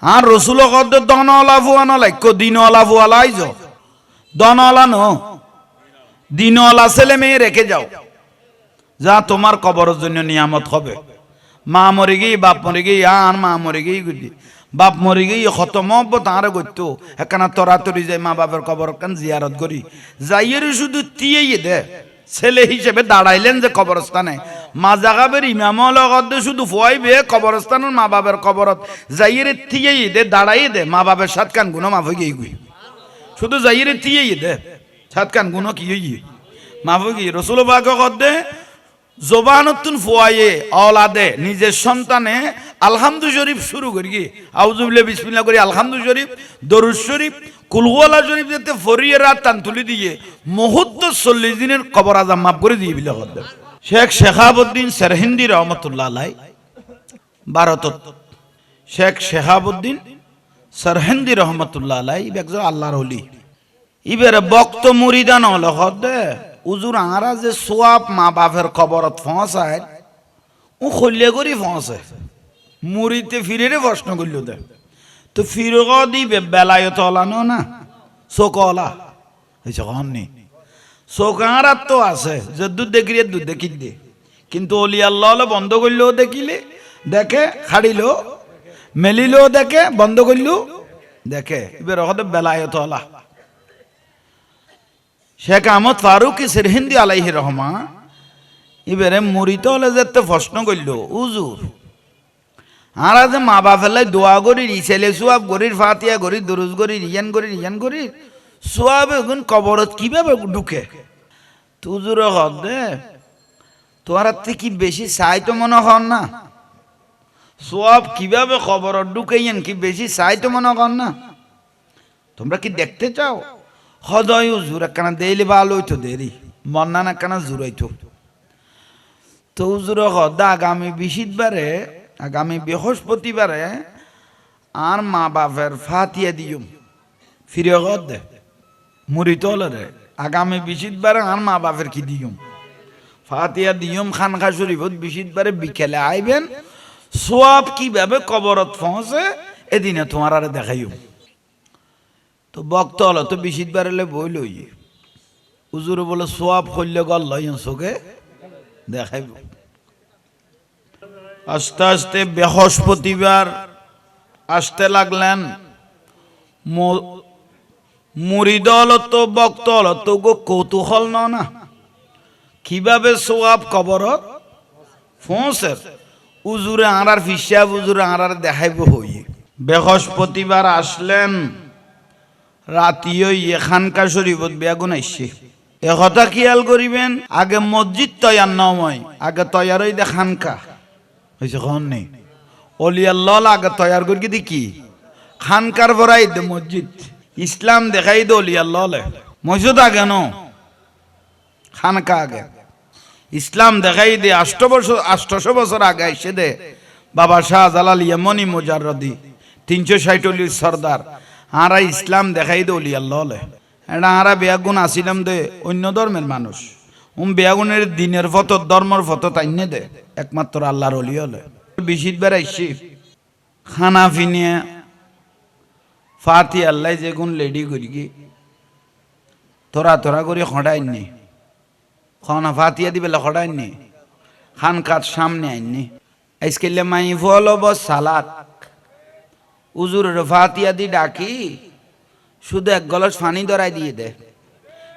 আর রসুল কদ দনওয়ালা ফুয়ানো লাইক দিনওয়ালা ফুয়ালাই যাও দনওয়ালা ন দিনওয়ালা ছেলে মেয়ে রেখে যাও যা তোমার কবরের জন্য নিয়ামত হবে মা মরে গিয়ে বাপ মরে গিয়ে আর মা মরে গিয়ে গুলি বাপ মরে গিয়ে খতম হব তাঁরে করতো একখানা তরাতরি যায় মা বাপের কবর কান জিয়ারত করি যাইয়ের শুধু তিয়েই দে ছেলে হিসেবে দাঁড়াইলেন যে কবরস্থানে মা জাগাবের ইমামল শুধু ফুয়াইবে কবরস্থানের মা বাপের কবরত যাইয়ের তিয়েই দে দাঁড়াই দে মা বাপের সাত কান গুনো মাফ গিয়ে গুই শুধু যাইয়ের তিয়েই দে সাত কান গুনো কি মাফ গিয়ে রসুল বাগ দে জবানতুন ফুয়ায়ে আওলাদে নিজের সন্তানে আলহামদু শরীফ শুরু করি আউযুবিল্লাহি বিসমিল্লাহ করি আলহামদু শরীফ দরুদ শরীফ কুলহুয়ালা শরীফ যেতে ফরিয়ে রাত টান তুলি দিয়ে মুহূর্ত 40 দিনের কবর আযাব মাফ করে দিয়ে বিলা করতে শেখ শেহাবুদ্দিন সরহিন্দি রহমাতুল্লাহ আলাইহি ভারত শেখ শেহাবুদ্দিন সরহিন্দি রহমাতুল্লাহ আলাইহি একজন আল্লাহর ওলি ইবের বক্ত মুরিদান হল হদে উজুর আরা যে সোয়াব মা বাপের খবরত পৌঁছায় ও খল্লে করি পৌঁছায় মুড়িতে ফিরে প্রশ্ন করল দে তো ফিরগ দিবে বেলায়ত ওলানো না শোকলা হয়েছে কমনি শোকার তো আছে যে দুধ দেখিয়ে দুধ দেখি দে কিন্তু অলি আল্লাহ বন্ধ করলেও দেখিলে দেখে খাড়িল মেলিলেও দেখে বন্ধ করলেও দেখে এবার হতে বেলায়ত ওলা শেখ আহমদ ফারুক সিরহিন্দি আলাইহি রহমা এবারে মরিতে হলে যেতে প্রশ্ন করল উজুর আর যে মা বাপেলাই দোয়া করি ছেলে সোয়াব গরির ফাতিয়া গরি দুরুজ গরি রিয়ান গরি সোয়াব এখন কবরত কিভাবে ঢুকে তুজুর দে তোমার কি বেশি চাই তো মনে হন না সোয়াব কিভাবে কবরত ঢুকে কি বেশি চাই তো মনে হন না তোমরা কি দেখতে চাও হদয় উজুর একখানা দেইলে ভালো হইতো দেরি মন্নান একখানা জুড়াইতো তো উজুর হদা আগামী বিশিদবারে আগামী বৃহস্পতিবারে আর মা বাপের ফাতিয়া দিয়ম ফিরে হদ দে মুড়িত হলে আগামী বিশিদবারে আর মা বাপের কি দিয়ম ফাতিয়া দিয়ম খানখা শরীফত বিশিদবারে বিকেলে আইবেন সোয়াব কিভাবে কবরত পৌঁছে এদিনে তোমার আর দেখাইম তো বক্ত হলো তো বিশিদবার এলে বই লই উজুরে বলে সোয়াব করলে গল লই চোখে দেখাইব আস্তে আস্তে বৃহস্পতিবার আসতে লাগলেন মুরিদ হলো তো বক্ত হলো তো গো কৌতূহল না কিভাবে সোয়াব কবরত ফোঁসের উজুরে আঁড়ার ফিসাব উজুরে আঁড়ার দেখাইব হই বৃহস্পতিবার আসলেন রাতিও এখানকার শরীফত বেগুন আইসে একথা খেয়াল করিবেন আগে মসজিদ তৈয়ার নয় আগে তৈয়ার হই দে খানকা হয়েছে কখন নেই অলি আল্লাহ আগে তৈয়ার করি দেখি খানকার ভরাই দে মসজিদ ইসলাম দেখাই দে অলি আল্লাহ মসজিদ আগে ন খানকা আগে ইসলাম দেখাই দে 800 বছর আগে এসে দে বাবা শাহজালাল ইয়েমনি মুজাররদি 360 সর্দার আরা ইসলাম দেখাই দে অলি আল্লাহ এটা আরা বেয়াগুন আসিলাম দে অন্য ধর্মের মানুষ বেয়াগুনের দিনের ফটো ধর্মের ফটো তাইনে দে একমাত্র আল্লাহর অলি হলে বিশিদবার আইসি খানা ফিনিয়ে ফাতি আল্লাহ যে গুণ লেডি করি কি তোরা করে খড়াইনি খানা ফাতিয়া দিবে খড়াইনি খান কাজ সামনে আইনি আজকাল মাই ফল সালাদ উজুরের ফাতিয়া দি ডাকি শুধু এক গলাস পানি ধরাই দিয়ে দে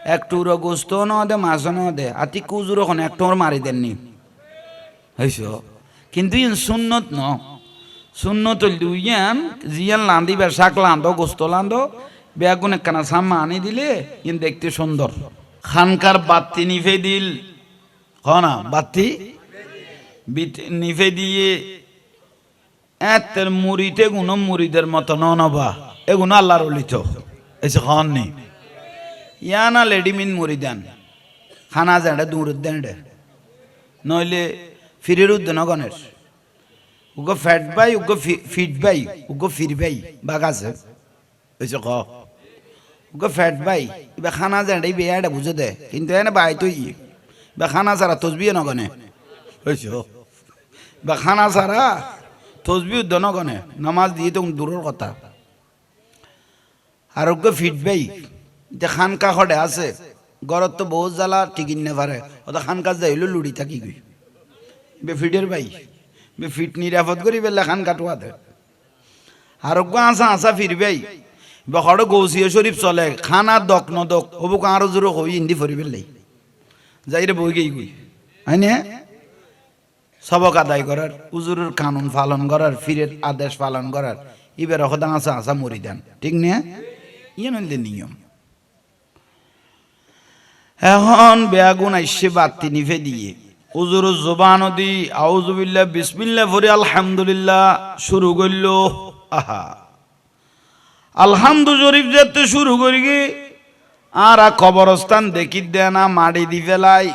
একটু গোস্ত ন দে মাছ ন দে আতি কুজুর ওখানে একটু মারি দেননি হয়েছ কিন্তু সুন্নত ন সুন্নত লুইয়ান জিয়ান লান্দিবার শাক লান্দো গোস্ত লান্দো বেগুন একখানা সাম্মা আনি দিলে ইন দেখতে সুন্দর খানকার বাতি নিভে দিল না বাতি নিভে দিয়ে এতের মুড়িতে গুনো মুড়িদের মতো নবা এগুলো আল্লাহর অলিত এসে খান নেই ইয়ানা লেডিমিন মুড়ি দেন খানা যাঁড়ে দূর দেন নইলে ফিরের উদ্দেন গণেশ উগো ফ্যাট বাই উগো ফিট বাই উগো ফির বাই বাঘ আছে এসে খ উগো ফ্যাট বাই এবার খানা যাঁড়ে বেয়াটা বুঝে দে কিন্তু এনে বাই তো বা খানা ছাড়া তসবিয়ে নগনে হয়েছ বা খানা ছাড়া তসবি উদ্দনগণে নামাজ দিয়ে তো দূরের কথা আরোগ্য ফিটবেই যে খানকা খড়ে আছে গরত তো বহুত জ্বালা টিকিন নে পারে ওটা খানকা যাইলো লুড়ি থাকি গই বে ফিটের ভাই বে ফিট নিরাপদ করি বেলা খান কাটুয়াতে আরোগ্য আসা আসা ফিরবেই বড় গৌসিয়া শরীফ চলে খানা দক নদক হবুক আরো জোর হই ইন্দি ফরি বেলাই যাই রে বই গই গই হয় না সবক আদায় করার উজুরের কানুন পালন করার ফিরের আদেশ পালন করার এবার হদাং আসা আসা মরি দেন ঠিক না ইয়ে নইলে নিয়ম এখন বেয়াগুন আইসে বাতি নিভে দিয়ে উজুর জবান দি আউযুবিল্লাহ বিসমিল্লাহ ফরি আলহামদুলিল্লাহ শুরু করল আহা আলহামদু শরীফ যেতে শুরু করি গে আর কবরস্থান দেখি দে না মাটি দি ফেলাই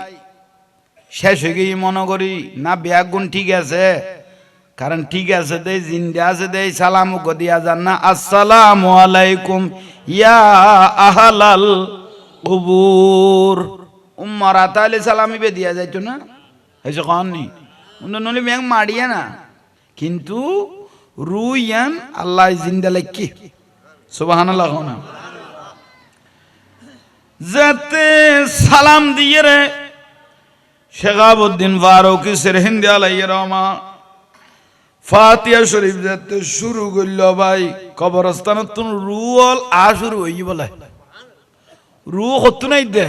শেষ হয়ে গিয়ে মনে করি না বেয়াগুন ঠিক আছে কারণ ঠিক আছে দে জিন্দা আছে দে সালাম দিয়া যান না আসসালামু আলাইকুম ইয়া আহলাল কুবুর উম্মারা তাহলে সালামি বে দিয়া যাইতো না এসে কননি নলি ব্যাং মারিয়া না কিন্তু রুইয়ান আল্লাহ জিন্দা লাইকি সুবহানাল্লাহ না যাতে সালাম দিয়ে রে শেখাবুদ্দিন ফারুকি সিরহিন্দি আলাইহি রহমা ফাতিহা শরীফ যাতে শুরু করল ভাই কবরস্থানত রুল আ শুরু হই বলে রু হতো নাই দে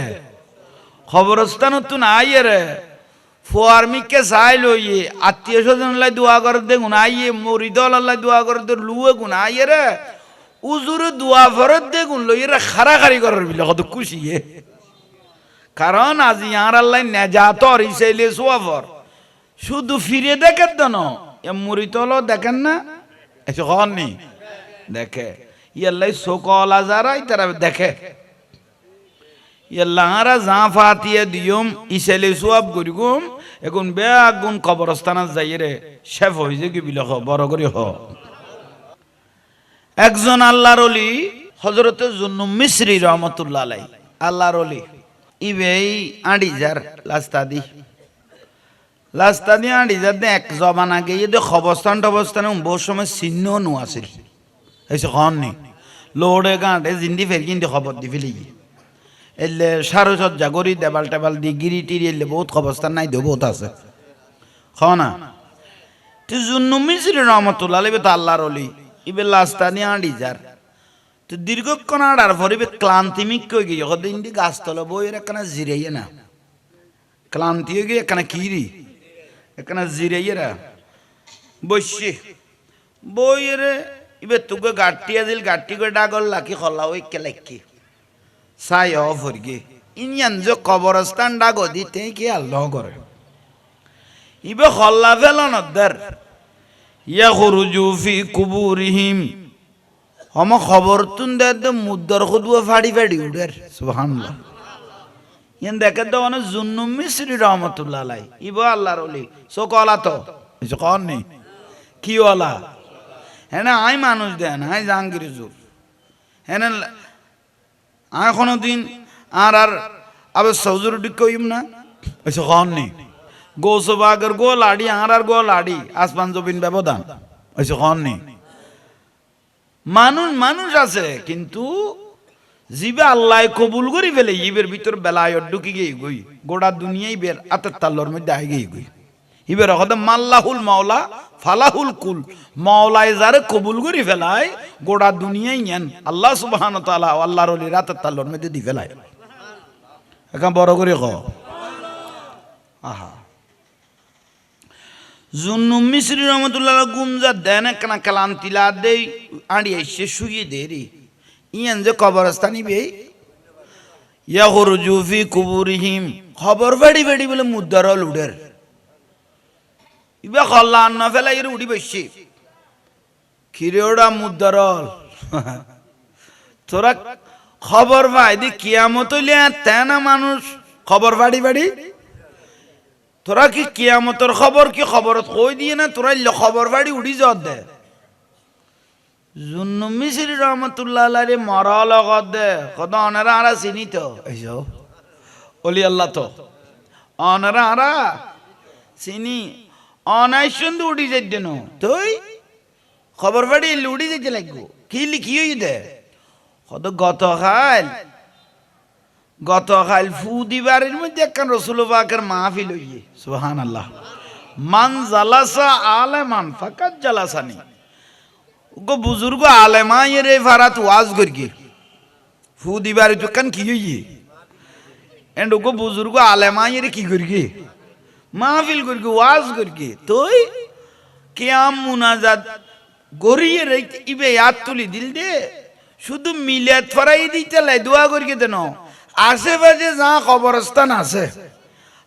কবরস্থানত আইয়ে রে ফোয়ারমিকে চাই লইয়ে আত্মীয় স্বজন লাই দোয়া করে দেখুন আইয়ে মরিদল আল্লাহ দোয়া করে দে লুয়ে গুণ আইয়ে রে উজুরে দোয়া ফরত দেখুন লইয়ে রে খারাখারি করার বিলে কত খুশি কারণ আজি আর আল্লাহ নেজাতর ইসাইলে সোয়াফর শুধু ফিরে দেখেন তো না মরিদল দেখেন না এসে হননি দেখে ইয়াল্লাই সকল আজারাই তারা দেখে ইয়াল্লাহারা যা ফাতিয়া দিয়ম ইসাইলে সোয়াব করিগুম এখন বেগুন কবরস্থানত যাই রে শেফ হয়েছে কি বিলে বড় করে হ একজন আল্লাহর ওলি হযরতে জুন্নুম মিসরি রহমাতুল্লাহ আলাইহি আল্লাহর ওলি ইবেই আড়িজার লাস্তাদি আড়িজার দে এক জবান আগে ইয়ে খবস্থান টবস্থানে বহু সময় চিহ্ন নো আছিল এসে কননি লোড়ে গাঁটে জিন্দি ফের কিন্তু খবর দি ফেলি এলে সারসজ্জা গড়ি দেবাল টেবাল দি গিরি টিরি এলে বহুত খবস্থান নাই দেব বহুত আছে না তুই জুন্নুম মিসরি রহমাতুল্লাহ আলাইহি তো আল্লাহর ওলি ইবে লাস্তাদি আড়িজার তো দীর্ঘক্ষণ আড়ার পরে ক্লান্তিমিক কই গিয়ে দিন দি গাছতলা বইয়ের একখানা জিরাইয়ে না ক্লান্তি হয়ে গিয়ে একখানা কিরি একখানা জিরাইয়েরা বসছে বইয়ের ইবে তোকে গাঠটি আজিল গাঠটি করে ডাগল লাকি খলা ওই কেলাকি সাই অফ হয়ে গিয়ে ইঞ্জান যে কবরস্থান ডাগ দিতে কি আল্লাহ করে ইবে খল্লা ফেলন দের ইয়া খুরুজু ফি কুবুরিহিম হম খবর তুন দে মুদ্দর খুদুয়া ফাড়ি ফাড়ি উডের সুবহানাল্লাহ ইয়ান দেখে তো মানে জুন্নুম মিসরি রহমাতুল্লাহ আলাইহি ইবো আল্লাহর ওলি সো কলা তো এসে কন নেই কি ওলা হ্যাঁ না আই মানুষ দেন আই জাহাঙ্গীর জুর হ্যাঁ না আই কোনো দিন আর আবার সৌজুর ডিকইম না এসে কন নেই গোসবাগর গো লাড়ি আর গো লাড়ি আসমান জবিন ব্যবধান এসে কন নেই মানুষ মানুষ আছে কিন্তু জিবে আল্লাহ কবুল করি ফেলে ইবের ভিতর বেলায় ঢুকি গিয়ে গই গোটা দুনিয়াই বের আতের তাল্লর মধ্যে আই গিয়ে গই ইবের কথা মাল্লাহুল মাওলা ফালাহুল কুল মাওলায় যারে কবুল করি ফেলায় গোটা দুনিয়াই নেন আল্লাহ সুবহানাহু ওয়া তাআলা আল্লাহর ওলি রাতের তাল্লর মধ্যে দি ফেলায় এখন বড় করে ক আহা জুন্নুম মিসরি রহমাতুল্লাহ গুমজা দেন একখানা ক্লান্তিলা দেই আড়ি এসে শুয়ে দে রে ইয়ান যে কবরস্থানি বে ইয়া খুরুজু ফি কুবুরিহিম খবর ফাড়ি ফাড়ি বলে মুদ্দারল উডের ইবে খল্লা না ফেলা এর উড়ি বসছে খিরে ওড়া মুদ্দারল তোরা খবর পাই দি কিয়ামত হইলে তেনা মানুষ খবর ফাড়ি ফাড়ি তোরা কি কিয়ামতের খবর কি খবরত কই দিয়ে না তোরা খবর ফাড়ি উড়ি যত দে জুন্নুম মিসরি রহমাতুল্লাহ আলাইহি মরা লগত দে কত অনারা আরা চিনি তো এইসো ওলি আল্লাহ তো অনারা আরা চিনি অনাইশন উড়ি যাই দেন তুই খবর পাড়ি লুড়ি দিতে লাগবো কি লিখি দে কত গতকাল ফু দিবারের মধ্যে একখান রসুল পাকের মাহফিল হইয়ে সুবহানাল্লাহ মান জালাসা আলেমান ফাকাত জালাসানি ওগো বুজুর্গ আলেমায়ের এই ফারাত ওয়াজ করিয়ে ফু দিবারে তো কান কি হইয়ে এন্ড ওগো বুজুর্গ আলেমায়ের কি করিয়ে মাহফিল করিয়ে ওয়াজ করিয়ে তোই কিয়াম মুনাজাত গড়িয়ে রেখে ইবে ইয়াদ তুলি দিল দে শুধু মিলাদ ফরাই দিতে লাই দোয়া করিয়ে দেন আশেপাশে যা কবরস্থান আছে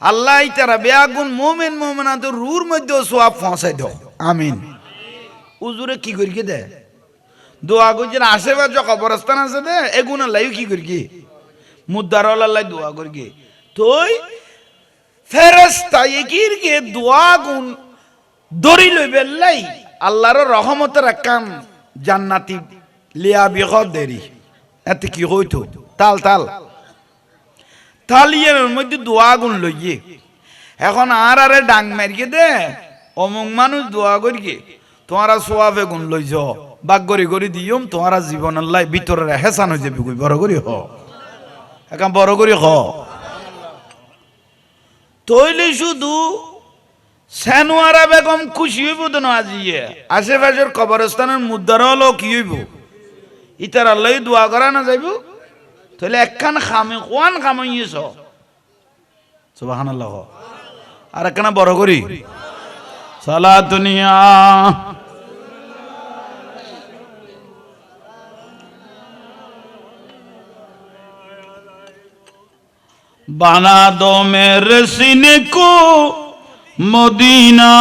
আল্লাহ তারা বেয়াগুন মোমেন মোমেনা তো রুর মধ্যে সোয়াব পৌঁছাই দাও আমিন উজুরে কি করিয়ে দে দোয়া করছে আশেপাশে কবরস্থান আছে দে এগুন আল্লাহ কি করিয়ে মুদ্দার আল্লাহ দোয়া করিয়ে তোই ফেরেশতা একির কে দোয়া গুন দড়ি লইবে লাই আল্লাহর রহমতের কাম জান্নাতি লিয়া বিগত দেরি এতে কি হইতো তাল তালিয়ের মধ্যে দোয়া গুণ লইয়ে এখন আরে ডাং মারিয়ে দে অমুক মানুষ দোয়া করিয়ে তোমারা সোয়াবে গুণ লই যাও বাগ গড়ি দিয়ম তোমারা জীবন আল্লাহ ভিতরে হেসান হয়ে যাবে বড় করি হ এখন বড় করি হ তৈলে শুধু সেনুয়ারা বেগম খুশি হইব তো না আজিয়ে আশেপাশের কবরস্থানের মুদ্দার হলো কি হইব ইতার আল্লাহ দোয়া করা না যাইব তাহলে একখান খামে কোয়ান খামাইয়েছ সুবহানাল্লাহ আর একখানা বড় করি সালাতুনিয়া বানা দো মেরে সিনে কো মদিনা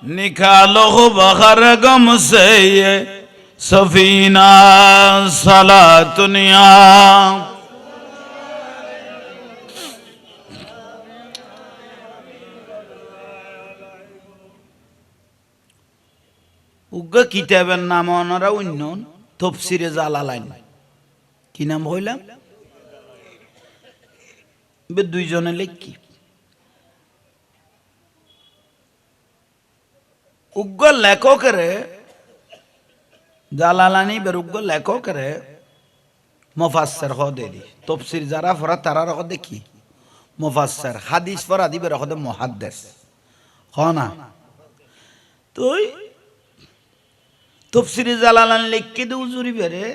নিকালো বখর গম সে সফিনা সালাতুনিয়া উগ্র কিতাবের নাম ওনারা অন্য তফসিরে জালালাইন কি নাম হইলাম দুইজনে লেখি উগ্র লেখকের জালালানি বেরুগ্য লেখকের মুফাসসির হদে দি তফসির যারা পড়া তারা রক দেখি মুফাসসির হাদিস পড়া দিবে রক দে মুহাদ্দিস হনা তুই তফসির জালালানি লিখকে দে উজুরি বেরে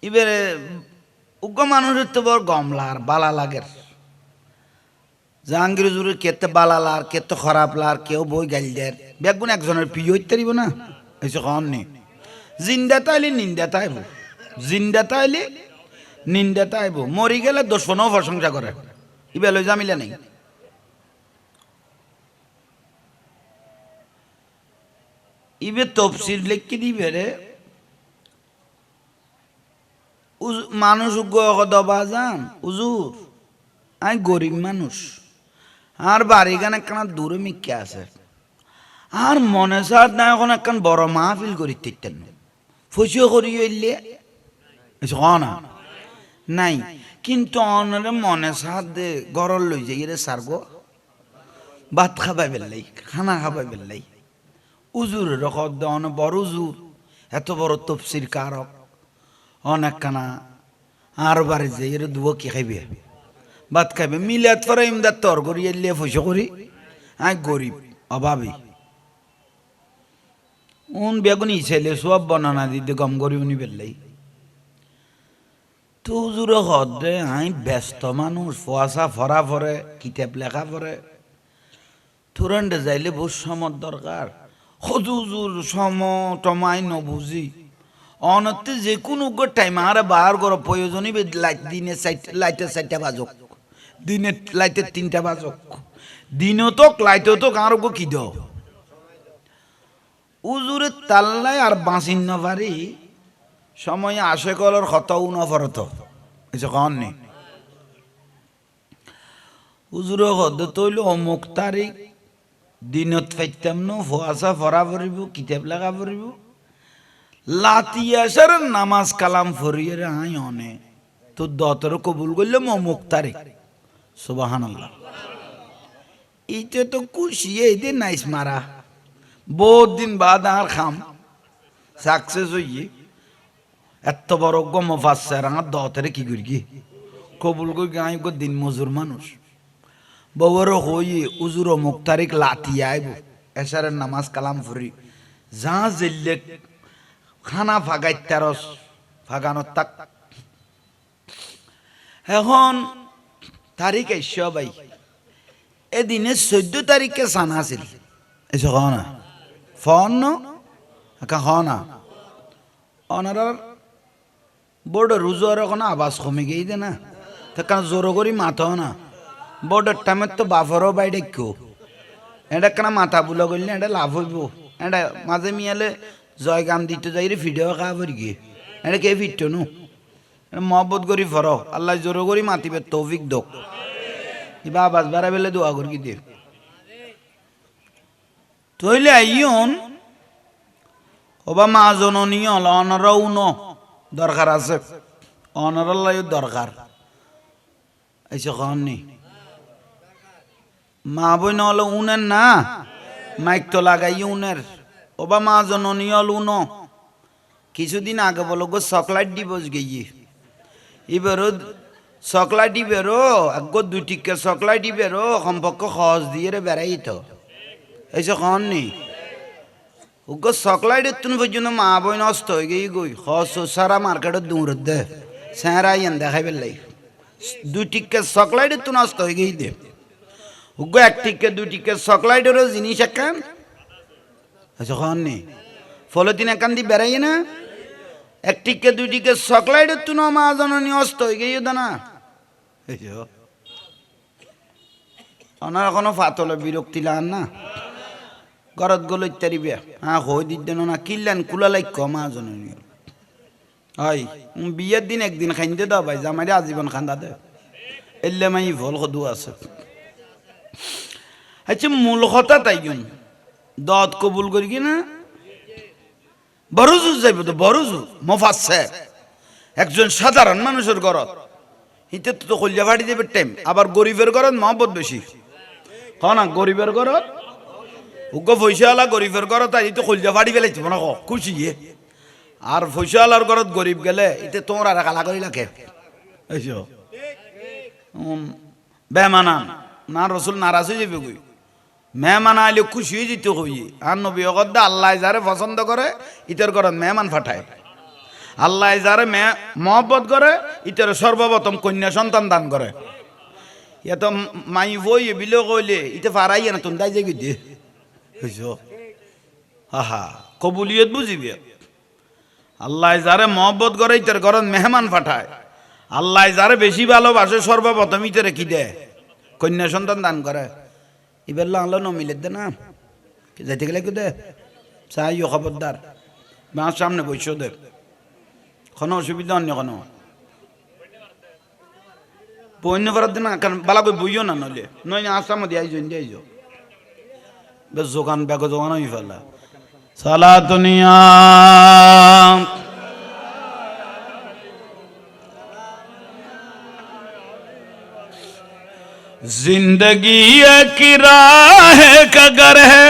ইবেরে উগ্র মানুষের তো বড় গমলার বালা লাগের জাহাঙ্গীর হুজুরের কেতে বালা লার কেতে খারাপ লার কেউ বই গাইল দের বেগুন একজনের প্রিয় হইতে পারিব না এসে কন নি জিন্দা তাইলে নিন্দা তাইব জিন্দা তাইলে নিন্দা তাইব মরি গেলে দোষণও প্রশংসা করে ইবে লই জামিলা নেই ইবে তফসিল লিখে দিবে রে মানুষ দবা যান উজুর আই গরিব মানুষ আর বাড়ি গান একখানা দূরে মিকে আছে আর মনে সার না এখন একখান বড় মাহফিল করি তিতেন ফসিও করি এলে না নাই কিন্তু অনরে মনে সার দে গরল লই যাই রে সার গো ভাত খাবাই বেললাই খানা খাবাই বেললাই উজুর রকম অন বড় উজুর এত বড় তফসির কারক অনেক কানা আর বাড়ি যাই এর দুবো কি খাইবে ভাত খাইবে মিলাত ফরা ইমদাদ তর করি এলে ফসো করি আই গরিব অভাবী উন বেগুনি ছেলে সব বনানা দিতে গম করি উনি বেললাই তো হুজুরে হদে আই ব্যস্ত মানুষ ফোয়াশা ফরা ফরে কিতাব লেখা ফরে তুরন্ডে যাইলে বহু সময় দরকার হজুজুর সম টমাই নবুঝি অনতে যে কোনো টাইম আর বার করো প্রয়োজনই লাইট দিনে লাইটের 4টা বাজক দিনে লাইটের 3টা বাজক দিনও তো লাইটও তো কারো কি দাও উজুরে তাল্লাই আর বাঁচিন না পারি সময় আসে কলর হতাও না ফরত এসে কন নেই উজুরে হদ তৈল অমুক তারিখ দিনত ফাইতাম ন ফোয়াশা ফরা পড়িব কিতাব লেখা পড়িব লাতি আসার নামাজ কালাম ফরিয়ে রে আই অনে তো দতর কবুল করলে অমুক তারিখ সুবহানাল্লাহ এইটা তো খুশি এই দে নাইস মারা বহুত দিন বাদ আর খাম সাকসেস হইয়ে এত বড় মুফাসসির আর দতেরে কি করি কি কবুল করি গাই গো দিন মজুর মানুষ বউর হইয়ে উজুর মুক্তারিক লাতি আইব এশারের নামাজ কালাম ফুরি যা জিল্লে খানা ফাগাই তেরস ফাগানো তাক এখন তারিখ এসে ভাই এদিনে 14 তারিখে সানা আছিল এসে খাওয়া ফোন খাওয়া না অনারার বোর্ডের রুজুয়ার কোনো আবাস কমে গিয়ে দে না তখন জোর করি মাথা না বোর্ডের টাইমের তো বাফরও বাইরে কেউ এটা কেন মাথা বুলা করলে এটা লাভ হইব এটা মাঝে মিয়ালে জয় গান দিতে যাই রে ভিডিও খাওয়া পড়ি গিয়ে এটা কে ফিরত নু মহব্বত করি ফর আল্লাহ জোর করি মাতিবে তৌফিক দোক কিবা আবাস বাড়া বেলে দোয়া করি কি দে তইলে আইয়ন ওবা মা জননী হল অনরাও ন দরকার আছে অনরাল্লাই দরকার এসে কননি মা বই নহলে উনের না মাইক তো লাগাই উনের ওবা মা জননী হল উন কিছুদিন আগে বলো গো চকলেট দিবস গিয়ে এবারও চকলেট দিবেরো আগো 2 টিকা চকলেট দিবেরো সম্পর্ক সহজ দিয়ে রে বেড়াই তো এসে কননি উগো চকলেট তুন পর্যন্ত মা বই নষ্ট হয়ে গিয়ে গই সহজ সারা মার্কেটত দূর দে স্যারা ইয়ান দেখাই বেলাই 2 টিকা চকলেট তুন নষ্ট হয়ে গিয়ে দে উগো 1 টিকা 2 টিকা চকলেটেরও জিনিস একান আচ্ছা কননি ফলতিন একান দি বেড়াই না 1 টিকা 2 টিকা চকলেট তুন মা জননী নষ্ট হয়ে গিয়ে দানা ওনার কোনো ফাতলে বিরক্তি লান না ঘরত গলো ইত্যাদি বিয়া হ্যাঁ হই দিতেন না কিনলেন কুলা লাইক কমা জননী হয় বিয়ের দিন একদিন খাইতে দাও ভাই জামাইরে আজীবন খান্দা দে এলে মাই ভল সদু আছে আচ্ছা মূল কথা তাই দত কবুল করি কি না বড়জু যাইব তো বড়জু মুফাসসির একজন সাধারণ মানুষের ঘরত হিতে তো কলিজা ফাটি দেবে টাইম আবার গরিবের ঘরত মহব্বত বেশি না গরিবের ঘরত উগ্র পয়সাওয়ালা গরিবের ঘরত তাই তো কলিজা ফাটি ফেলাইছে মনে খুশি আর পয়সাওয়ালার ঘরত গরিব গেলে এতে তোমরা কালা করি লাগে বেমানা না রসুল নারাজ হয়ে যাবে কই মেহমান আইলে খুশি হয়ে যেতে হই আর নবী অগদ্দা আল্লাহ যারে পছন্দ করে ইতার ঘরত মেহমান ফাটায় আল্লাহ যারে মহব্বত করে ইতার সর্বপ্রথম কন্যা সন্তান দান করে এত মাই বই বিলো কইলে ইতে ফারাই না তুমি দাই যাই দে হা কবুলিয়ত বুঝিবি আল্লাহ যারে মহব্বত করে ইতার ঘরত মেহমান ফাটায় আল্লাহ যারে বেশি ভালোবাসে সর্বপ্রথম ইতারে কি দেয় কন্যা সন্তান দান করে এবার আল্লাহ নমিলে দে না যাইতে গেলে দে চাই খবরদার মার সামনে বৈশ দে কোনো অসুবিধা অন্য কোনো বন্য করার দিন বালা করে বইও না নইলে নয় আসাম দিয়ে আইজ বেশ জোগান ব্যাগ জোগান হয়ে ফেলা সালাতুনিয়া जिंदगी एक राह का घर है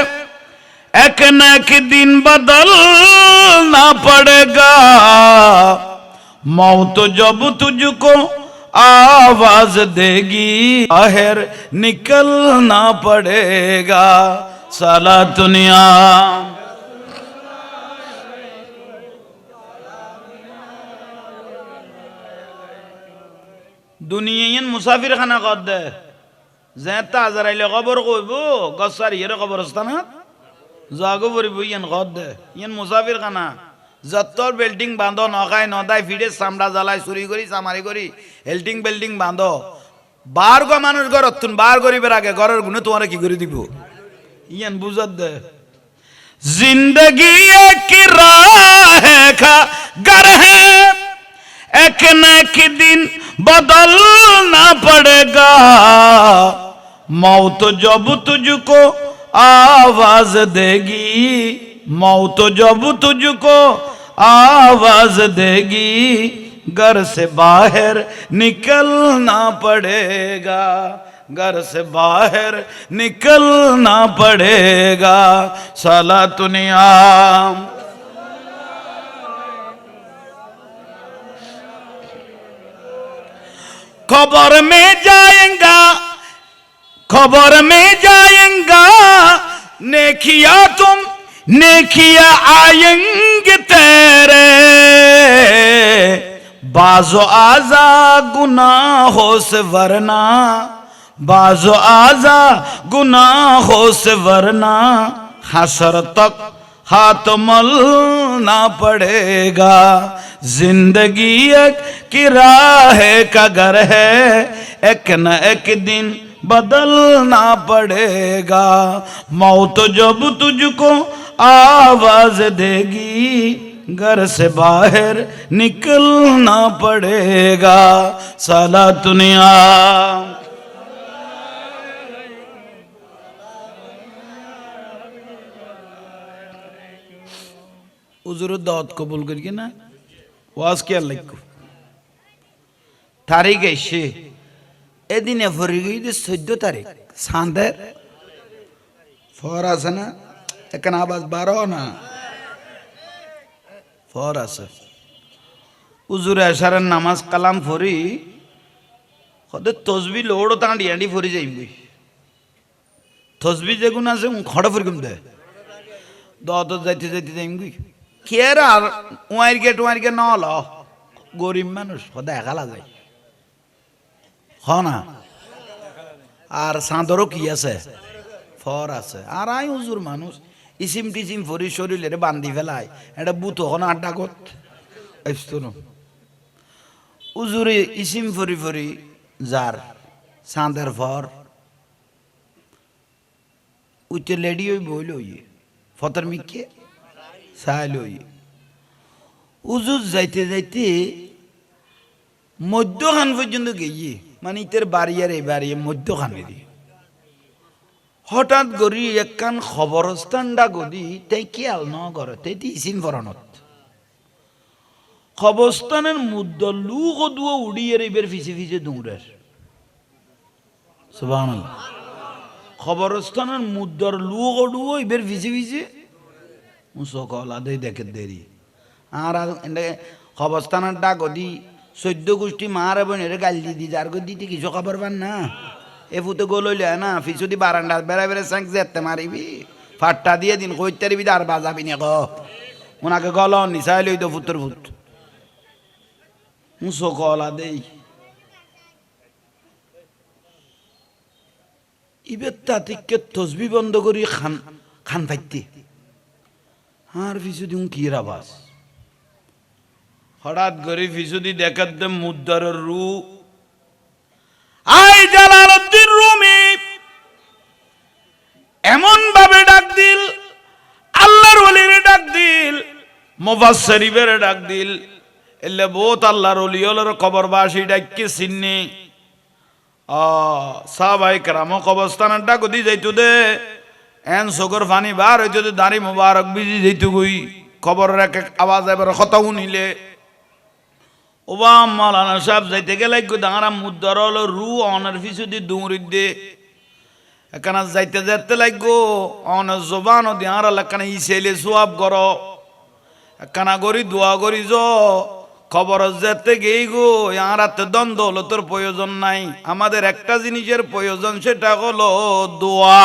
एक न एक दिन बदलना पड़ेगा मौत जब तुझको आवाज देगी बाहर निकलना पड़ेगा साला दुनिया दुनिया मुसाफिर खाना कर दे যেটা আজারাইলে খবর কইব গছার ইয়ের কবরস্থান জাগো পড়িব ইয়ান গদ দে ইয়ান মুসাফির খানা যত্তর বিল্ডিং বাঁধ নখায় নদায় ফিরে চামড়া জ্বালায় চুরি করি চামারি করি হেল্টিং বিল্ডিং বাঁধ বার গো মানুষ ঘরত তুন বার করিবার আগে ঘরের গুণে তোমার কি করে দিব ইয়ান বুঝত দে জিন্দগি এক রাহ কা ঘর হ্যায় এক না এক দিন बदलना पड़ेगा मौत जब तुझको आवाज देगी मौत जब तुझको आवाज देगी घर से बाहर निकलना पड़ेगा घर से बाहर निकलना पड़ेगा सलातुनिया खबर में जाएगा खबर में जाएगा नेकिया तुम नेकिया आएंगे तेरे बाजो आजा गुनाहों से वरना बाजो आजा गुनाहों से वरना हसर तक हाथ मलना पड़ेगा जिंदगी एक किराए का घर है एक न एक दिन बदलना पड़ेगा मौत जब तुझको आवाज देगी घर से बाहर निकलना पड़ेगा साला दुनिया हुजूर दावत कबूल करिए ना वाज क्या लिखो तारीख এসে এদিনে ফরিগিতে 14 তারিখ সান্দের ফর আছে না এখন আবাজ 12 না ফর আছে হুজুর আশারের নামাজ কালাম ফরি কত তসবি লোড় তাঁডি আঁডি ফরি যাইবি তসবি যেগুন আছে খড় ফরিকম দে দত যাইতে যাইতে যাইবি কের আর ওয়াইর গে নল গরিব মানুষ দেখা যায় না আর সাঁদরও কি আছে ফর আছে আর আই হুজুর মানুষ ইসিম টিসিম ফরি শরীরে বান্ধি ফেলায় এটা বুত হন আড্ডা কত হুজুরে ইসিম ফরি ফরি যার সাঁদের ফর উচ্চে লেডি ওই বইল ফতর মিকে সাইল হুজুর যাইতে যাইতে মধ্যখান পর্যন্ত গিয়ে মানে ইতের বাড়ি আর এই বাড়ি মধ্যখানে দিয়ে হঠাৎ গড়ি একখান খবরস্থানটা গদি তাই খেয়াল ন করে তাই ইসিম ফরানত খবরস্থানের মুদ্দ লুক দুয়া উড়িয়ে এবার ফিসে ফিসে দৌড়ের সুবহানাল্লাহ খবরস্থানের মুদ্দর লুক ডুয়ো এবার ফিসে ফিসে মুসকল আদে দেখে দেরি আর খবরস্থানের ডাক গদি 14 গোষ্ঠী মার এবং এর গাল দি যার গদিতে কিছু খবর পান না এ ফুতে গোল হইলে না ফিসুদি বারান্ডা বেড়া বেড়ে সাঁক যেতে মারিবি ফাট্টা দিয়ে দিন কইতারিবি আর বাজাবি না গো ওনাকে গল নিশাই লই তো ফুতর ফুট মুসো কলা দেই ইবের তাতিককে তসবি বন্ধ করি খান খান ফাইতে আর ফিসুদি কি আওয়াজ হঠাৎ করে ফিসুদি দেখার দে মুদ্দার রু আই জালালউদ্দিন রুমি এমন ভাবে ডাক দিল আল্লাহর ওলিরে ডাক দিল মুফাসসিরিনের ডাক দিল এলে বহুত আল্লাহর ওলিয়র কবরবাসী ডাককে চিন্নি সাহাবায়ে কেরাম কবরস্থানের ডাক দি যাইতো দে এন সগর ফানি বার হইতো দে দাড়ি মুবারক বিজি যাইতো গই কবরের এক আওয়াজ এবার কথা শুনিলে ওবা মাওলানা সাহেব যাইতে গেলে দাঁড়া মুদ্দার হলো রু অনার ফিসুদি দৌড়ি দে এখানে যাইতে যেতে লাগবো অনার জবান ও দেহার এখানে ইসেলে সোয়াব কর এখানে করি দোয়া করি য খবর যেতে গেই গো আর দ্বন্দ্ব হলো তোর প্রয়োজন নাই আমাদের একটা জিনিসের প্রয়োজন সেটা হলো দোয়া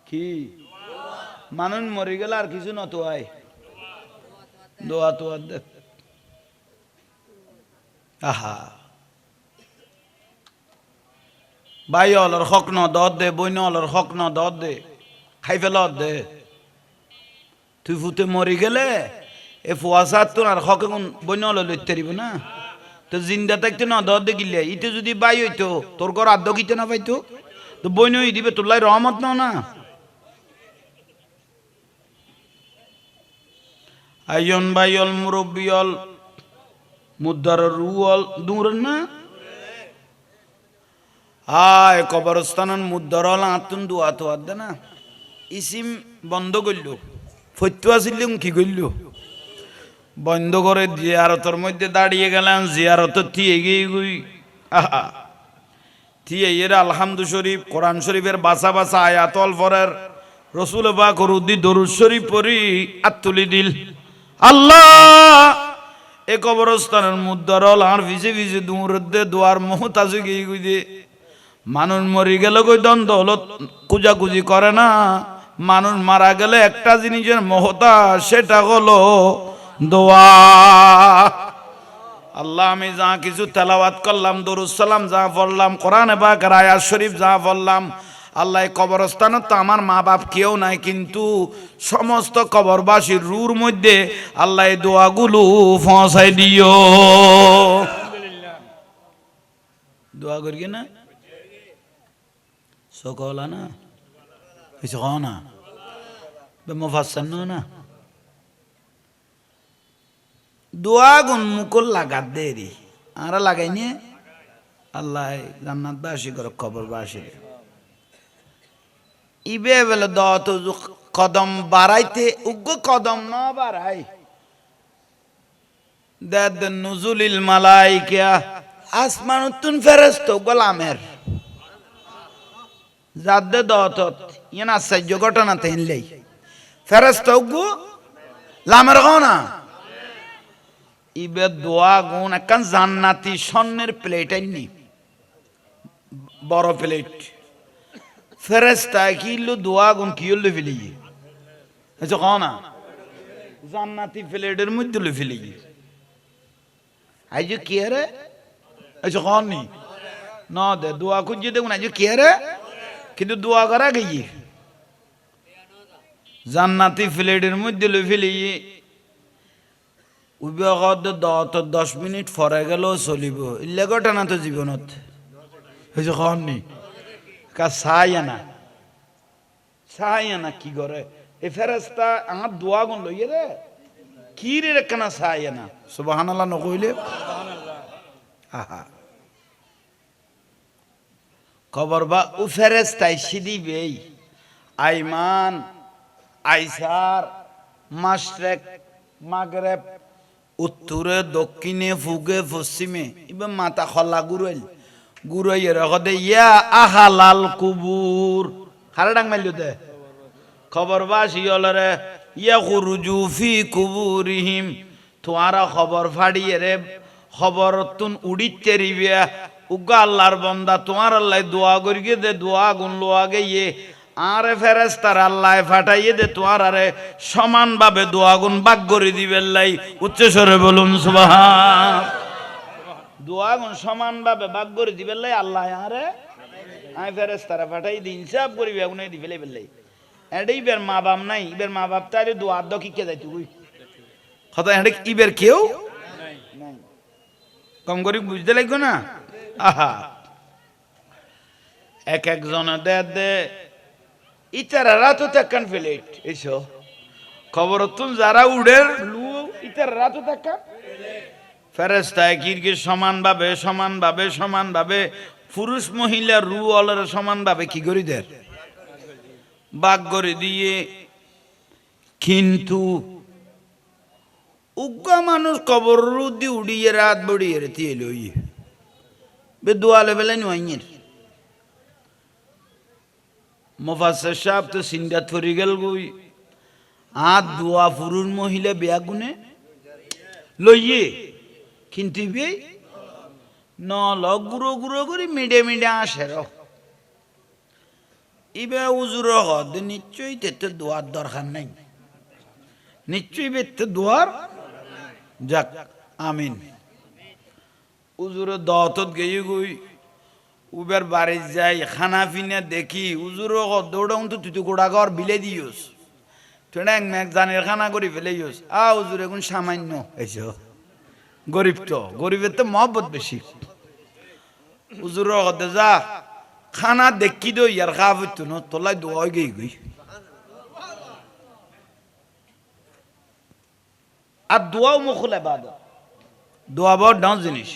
কি মানুষ মরে গেলে আর কিছু না তো হয় দোয়া তো আহা ভাই অলর হক ন দত দে বইন অলর হক ন দত দে খাই ফেল দে তুই ফুতে মরি গেলে এ ফুয়াশাত তোর আর হক এখন বইন অল লইতে পারিব না তো জিন্দা থাকতে না দত দে গিলে ইতে যদি বাই হইতো তোর ঘর আদ্য কিতে না পাইতো তো বইন দিবে তোলাই রহমত নাও না আইয়ন বাইল মুরব্বিয়ল মুদ্দার রুল দূর না আয় কবরস্থানের মুদ্দারল আতুন দোয়া তো আদে না ইসিম বন্ধ করল ফতুয়া ছিল কি করল বন্ধ করে জিয়ারতের মধ্যে দাঁড়িয়ে গেলেন জিয়ারত থিয়ে গিয়ে গই আহা থিয়ে এর আলহামদু শরীফ কোরআন শরীফের বাসা বাসা আয়াতল ফরের রসুল পাক রুদ্দি দরুদ শরীফ পড়ি আত্তুলি দিল আল্লাহ এ কবরস্থানের মুদ্দারল আর ভিজে ভিজে দূরদে দোয়ার মোহতাজে গিয়ে গুইদে মানুষ মরি গেলে কই দ্বন্দ্ব হলো কুজাকুজি করে না মানুষ মারা গেলে একটা জিনিসের মহতা সেটা হলো দোয়া আল্লাহ আমি যা কিছু তেলাওয়াত করলাম দরুদ সালাম যা পড়লাম কোরআনে পাকের আয়াত শরীফ যা পড়লাম আল্লাহ কবরস্থানে তো আমার মা বাপ কেউ নাই কিন্তু সমস্ত কবরবাসীর রুর মধ্যে আল্লাহ এই দোয়াগুলো পৌঁছাই দিও দোয়া করি না সকলা না কিছু কও না মুফাসসার না দোয়া গুন মুকুল লাগাত দেরি আর লাগাইনি আল্লাহ জান্নাত বাসী করে কবর বাসী ইবে বেলে দত কদম বাড়াইতে উগ্র কদম না বাড়াই দেদ নুজুলিল মালাইকা আসমানুতুন ফেরেশতা গোলামের যাদে দত ইয়ান আশ্চর্য ঘটনা তেনলেই ফেরেশতা উগ্র লামের গনা ইবে দোয়া গুণ একখান জান্নাতি স্বর্ণের প্লেট আইনি বড় প্লেট ফেরেশতা কিলো দোয়া গুণ কি হলো ফেলি আচ্ছা কও না জান্নাতি প্লেটের মধ্যে লো ফেলি আইজ কি রে আচ্ছা কও নি না দে দোয়া খুঁজে দেখুন আইজ কি রে কিন্তু দোয়া করা গিয়ে জান্নাতি প্লেটের মধ্যে লো ফেলি উবিয়ত 10 মিনিট পরে গেল চলিব ইল্লে ঘটনা তো জীবনত হয়েছে খনি কা চাই না কি করে এ ফেরেশতা আমার দোয়া গুণ লইয়ে রে কি রে কেনা চাই না সুবহানাল্লাহ নকইলে আহা খবর বা ও ফেরেশতাই সিদিবেই আইমান আইসার মাশরিক মাগরিব উত্তরে দক্ষিণে ফুগে পশ্চিমে এবার মাথা খলা গুরাই রেখে ইয়া আহালাল কুবুর হারে ডাং মাইল দে খবর বাসি হলরে ইয়া খুরুজু ফি কুবুরিহিম তোয়ারা খবর ফাড়িয়ে রে খবর তুন উড়িতে রিবে উগা আল্লাহর বন্দা তোমার আল্লাহ দোয়া করিয়ে দে দোয়া গুন লোয়া গিয়ে আরে ফেরেশতার আল্লাহ ফাটাইয়ে দে তোমার আরে সমানভাবে দোয়া গুণ ভাগ করে দিবেন লাই উচ্চস্বরে বলুন সুবহান দোয়া গুণ সমানভাবে ভাগ করে দিবেন লাই আল্লাহ আরে আই ফেরেশতারা ফাটাই দিন হিসাব করিবে উনি দিবে লাই বেলাই এডি বের মা বাপ নাই ইবের মা বাপ তারে দোয়া দ কি কে যাইতো কই কথা এডি ইবের কেউ নাই কম করি বুঝতে লাগবে না আহা এক এক জনে দে ইতারা তো তাকান প্লেট এসো খবর তুন যারা উড়ের লু ইতারা তো তাকান ফেরেশতা কিরকে সমানভাবে পুরুষ মহিলা রু অলর সমানভাবে কি করি দের ভাগ করে দিয়ে কিন্তু উগ্গা মানুষ কবর রু দি উড়িয়ে রাত বড়িয়ে তিয়ে লই বে দোয়ালে বেলা নইয়ের মুফাসসির সাহেব তো সিন্দাত ফরি গেল গই আদ দোয়া পুরুষ মহিলা বিয়া গুনে লইয়ে কিন্তু বে ন গুরো করি মিডে আসে র ইবে উজুর হদ নিশ্চয়ই তেতে দোয়ার দরকার নাই নিশ্চয়ই বেতে দোয়ার যাক আমিন উজুরে দতত গিয়ে গই উবের বাড়ি যাই খানা পিনা দেখি উজুর দৌড়াউন তো তুই গোড়া ঘর বিলে দিওস তুই এক জানের খানা করি ফেলে ইউস উজুর এখন সামান্য এসো গরিবের তো মহব্বত বেশি উজুর হতে যা খানা দেখি দো ইয়ার খাওয়া হইতো না তোলাই দোয়া গই আর দোয়াও মুখলে বাদ দোয়া বড় ডাউন জিনিস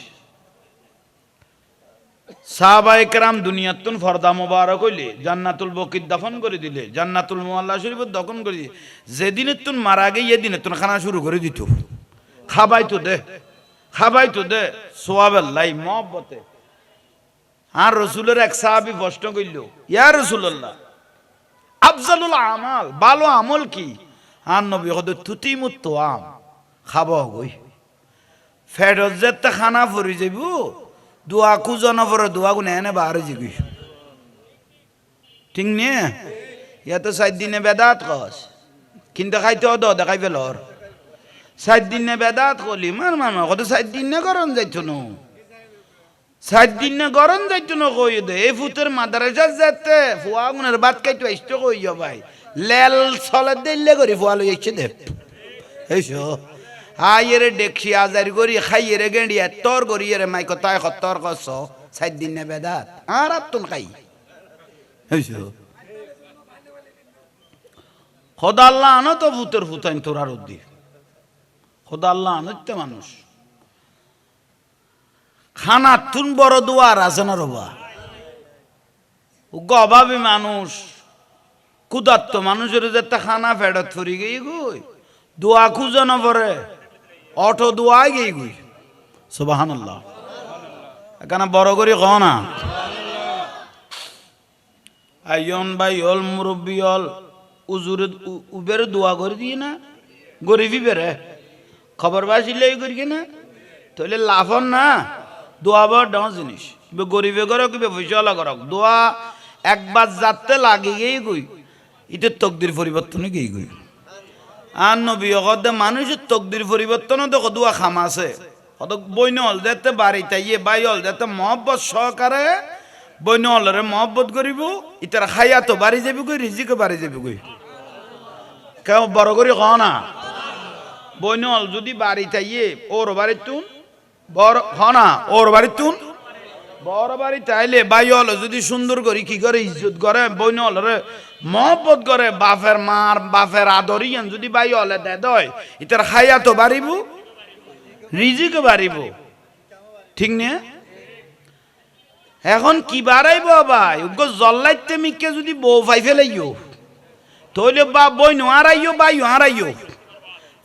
সাহাবায়ে কেরাম দুনিয়াতুন ফরদা মোবারক হইলে জান্নাতুল বকির দাফন করে দিলে জান্নাতুল মুআল্লা শরীফ দফন করে দিলে যেদিনে তুন মারা গে এদিনে তুন খানা শুরু করে দিত খাবাই তো দে সোয়াবের লাই মহব্বতে আর রসুলের এক সাহাবী প্রশ্ন কইল, ইয়া রাসূলুল্লাহ আফজালুল আমাল, ভালো আমল কি? আর নবী কদ তুতিমুত তোয়াম, খাব গই ফেরত যেতে খানা ফুরি যাব, দোয়া কুজন পরে দোয়া গুনে এনে বাহারে যাবি, ঠিক নিয়ে ইয়া তো 7 দিনে বেদাত কস, কিন্তু খাইতে দ দেখাই ফেলর 7 দিনে বেদাত কলি মার মামা কত 7 দিনে গরম যাইতো না, 7 দিনে গরম যাইতো না কই দে এই ফুতের মাদ্রাসা যেতে ফুয়া গুনের বাত খাইতো আসতো কই ভাই লেল চলে দিলে করি ফুয়া লই আসছে দে এইসো আইরে দেখছি আজার করি খাইয়ে গেঁড়িয়ে তোর করি রে মাই কথায় খতর কস 7 দিনে বেদাত আর তুন খাই এইসো খোদা আল্লাহ আনো তো ভূতের ফুতাইন তোর আর উদ্দি খোদা আল্লাহ আনতে মানুষ খানা তুন বড় দুয়ার আছে না রবা অভাবী মানুষ ক্ষুধার্ত মানুষের যেতে খানা ফেরত ফুরি গেই গুই দোয়া খুঁজো না পরে অটো দোয়াই গেই গুই সুবহানাল্লাহ এখানে বড় করি ক না আইয়ন ভাই হল মুরব্বী হল উজুরে উবের দোয়া করে দিয়ে না গরিবি বেড়ে খবর বাসিলে করি না তাহলে লাভন না দোয়া বড় ডাঙর জিনিস গরিবে করো কিবে পয়সাওয়ালা করক দোয়া একবার যাতে লাগে গেই গই ইতে তকদির পরিবর্তনে গেই গই আর নবী অগদে মানুষের তকদির পরিবর্তনও তো দোয়া খাম আছে অত বইন হল যাতে বাড়িতে ইয়ে বাই হল যাতে মহব্বত সহকারে বইন হলরে মহব্বত করিব ইতার খাইয়া তো বাড়ি যাবি গই রিজিকে বাড়ি যাবি গই কেউ বড় করি ক না বইন হল যদি বাড়িতে ইয়ে ওর বাড়ির তুন বড় হ না ওর বাড়ির তুন বড় বাড়ি তাইলে বাই হল যদি সুন্দর করি কি করে ইজ্জত করে বইন হলরে মহব্বত করে বাপের মার বাপের আদরিয়ান যদি বাই হলে দে দয় ইতার খাইয়া তো বাড়িব রিজিকে বাড়িব ঠিক না এখন কি বাড়াইব ভাই জল্লাইতে মিকে যদি বউ ফাই ফেলাইও তইলে বা বই নোয়ারাইও বাইও হারাইও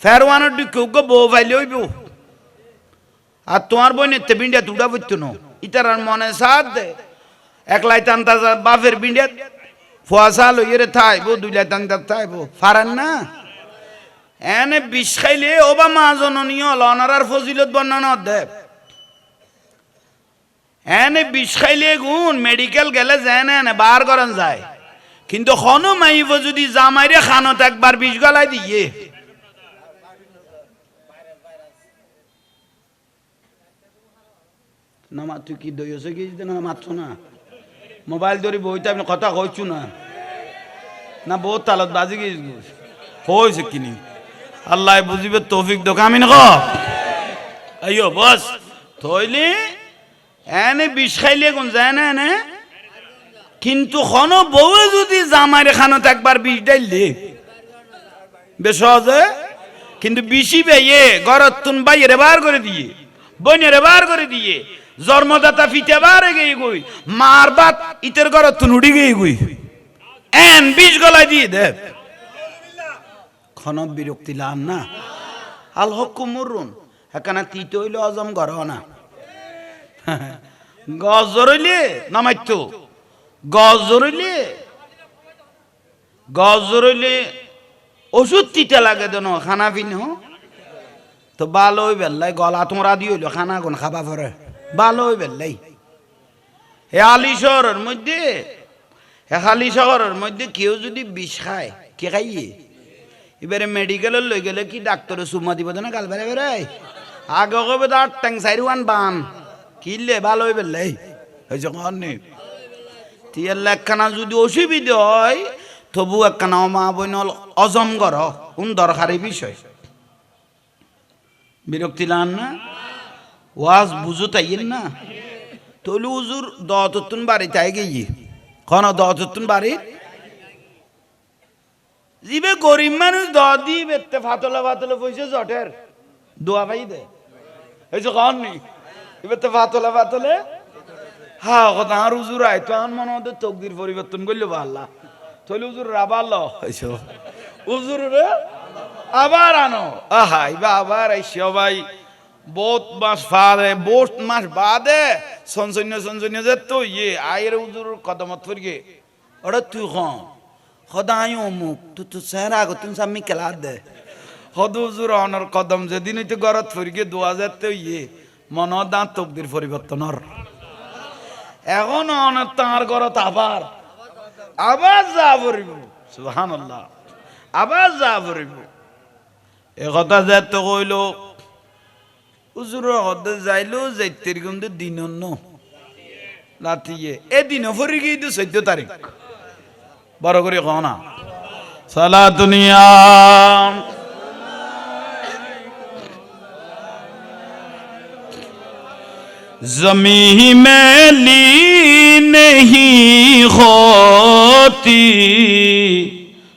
ফেরওয়ানোর দিকে বউ ফাইলে হইব আর তোমার বই নেতে বিন্ডিয়া তুড়া পড়তো না ইতার মনে সাথ দে একলাই টানতা বাপের বিন্ডিয়া ফুয়াশা লইয়ে থাইব 2 লাই টানতা থাইব ফারান না এনে বিষ খাইলে ওবা মা জননীয় লনারার ফজিলত বর্ণনা দেব এনে বিষ খাইলে গুণ মেডিকেল গেলে যায় না এনে বার করেন যায় কিন্তু খনো মাইব যদি জামাইরে খানত একবার বিষ গলাই দিয়ে না মা তুই কি দইছে কি না মাত্র না মোবাইল ধরি বইতে আপনি কথা কইছু না না বহুত তালত বাজি গিয়েছ হয়েছে কিনি আল্লাহ বুঝিবে তৌফিক দোক আমি না আইও বস থইলে এনে বিষ খাইলে কোন যায় না এনে কিন্তু খন বউ যদি জামাইরে খানত একবার বিষ ডাইলে বেশ সহজে কিন্তু বিশি বেয়ে গরত তুন বাইরে বার করে দিয়ে বইনেরে বার করে দিয়ে জন্মদাতা ফিতে বারে গেই গই মার বাত ইতের গরত তুন উড়ি গেই গই এন বিষ গলায় দিয়ে দে খন বিরক্তি লান না আল হকুম মুরুন এখানে তিতে হইলে অজম গর না গজর হইলে নামাইতো গজর হইলে ওষুধ তিতে লাগে দেন খানা পিন তো ভালো হই বেল্লাই গলা তোমরা দিয়ে হইলো খানা কোন খাবা পরে ভালো হই বেল্লাই হে আলি শহরের মধ্যে কেউ যদি বিষ খায় কে খাইয়ে এবারে মেডিকেলের লই গেলে কি ডাক্তারে সুমা দিব না গাল বেড়ে বেড়ে আগে কবে তার ট্যাং সাইরওয়ান বান কিনলে ভালো হই বেল্লাই হয়েছে কখনই তিয়ার একখানা যদি অসুবিধা হয় তবু একখানা মা বোন অজম কর কোন দরকারি বিষয় বিরক্তি লান না ওয়াজ বুঝো তাইয়েন না তলু উজুর দতুন বাড়ি তাই গিয়ে কোন দতুন বাড়ি জিবে গরিব মানুষ দি বেতে ফাতলা পয়সা জটের দোয়া পাই দে এই যে কন নি এবার ফাতলে হ্যাঁ কথা আর উজুর আয় তো আমার মনে হতো তকদির পরিবর্তন করলে ভাল্লা তাহলে উজুর আবার উজুর রে আবার আনো আহা এবার আবার আইসি ভাই বহুত মাস বাদে সঞ্চন্য যে তো আয়ের উজুর কদমত ফিরগে ওরা তুই খদাই অমুক তো স্যার আগো তুমি সামনে খেলা দে হদ উজুর অনর কদম যেদিন হইতে গরত ফিরগে 2000 তো মন দাঁত তকদির পরিবর্তনর এখন অনর তাঁর গরত আবার যা পড়িব সুবহানাল্লাহ আবার যা পড়িব এ কথা যে তো কইল উজুরের হদে যাইলো যাইতের কিন্তু দিন রাতিয়ে এদিন ফরি গিয়ে 14 তারিখ বড় করে কও না সালাতুনিয়া ज़मीं मैली नहीं होती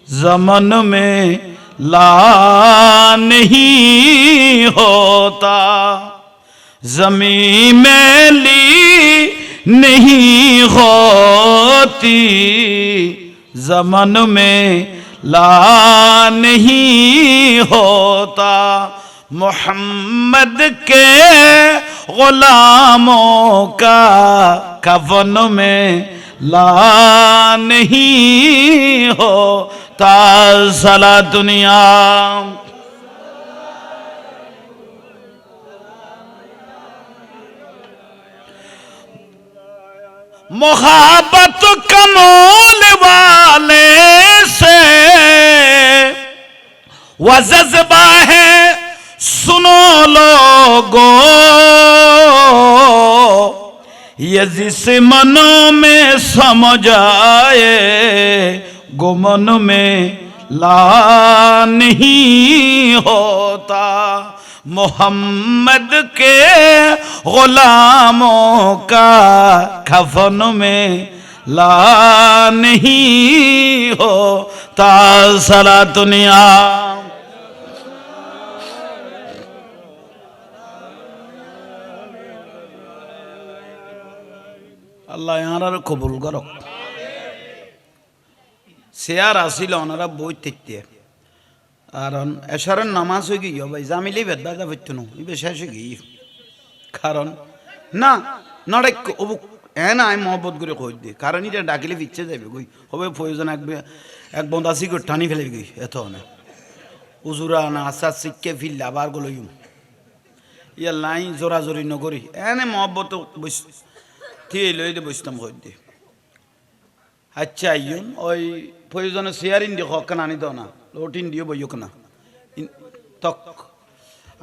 ज़मन में ला नहीं होता ज़मीं मैली नहीं होती ज़मन में ला नहीं होता मोहम्मद के गुलामों का कफन में ला नहीं होता सला दुनिया मोहब्बत कमोल वाले से वो जज्बा है सुनो लोगो ये जिस मनों में समझ आए गुमन में ला नहीं होता मोहम्मद के गुलामों का कफन में ला नहीं होता सला दुनिया আল্লাহ ইয়ার কবুল করক শেয়ার আসিল ওনারা বই থেকে কারণ এশারের নামাজ হয়ে গিয়ে ভাই জামিলি বেদা হইতো না ইবে শেষ হয়ে গিয়ে কারণ না নড়েক অবুক না আমি মহব্বত করে কই দিই কারণ এটা ডাকিলে পিচ্ছে যাবে গই হবে প্রয়োজন এক বন্ধ আসি করে টানি ফেলে গই এত না উজুরা না আশা শিখকে ফিল আবার গলো ইয়া লাইন জোরাজোরি নগরি এনে মহব্বত বস ঠিক লই দে বসতাম কই দি আচ্ছা আইন ওই প্রয়োজনে শেয়ারিন দি হকান আনি দাও না লোটিন দিও বইও না তক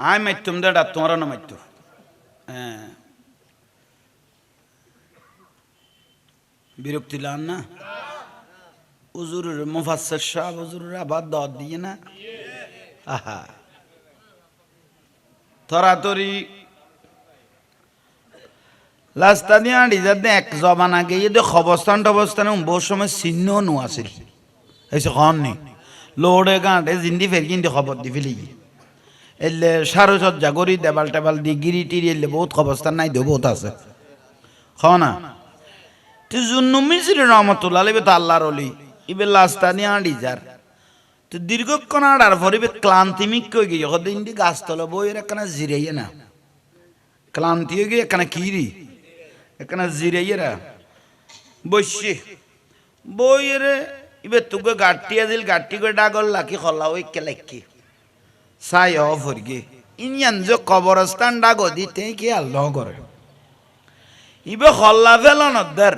আই মাইতুম দেড়া তোমার না মাইতু হ্যাঁ বিরক্তি লান না হুজুরের মুফাসসির সাহেব হুজুরের আবার দাওয়াত দিয়ে না আহা তরাতরি লাস্তানিয়া ডিজাতে এক জবান আগে যদি অবস্থানে বহু সময় চিহ্ন নো আছিল এসে খন নি লোড়ে গাঁটে জিন্দি ফের কিন্তু খবর দি ফেলি এলে সারসজ্জা করি দেবাল টেবাল দি গিরি টিরি এলে বহুত অবস্থান নাই দেব বহুত আছে না তুই জুন্নু মিশ্রি রহমতুল্লাহ আলাইহি তো আল্লাহর ওলি ইবে লাস্তানিয়া ডিজার তো দীর্ঘক্ষণ আড়ার পরিবে ক্লান্তিমিক কই গিয়ে হদিন দি গাছতলা বইয়ের একখানা জিরাইয়ে না ক্লান্তি হয়ে গিয়ে একখানা কিরি একখানা জিরাইয়েরা বসছে বইয়ের ইবে তোকে গাঠটি আজিল গাঠটি করে ডাগল লাখি খলা ওই কেলাকি সাই অফ হরগে ইঞ্জান যে কবরস্থান ডাগো দিতে কি আল্লাহ করে ইবে খল্লা ফেলন দের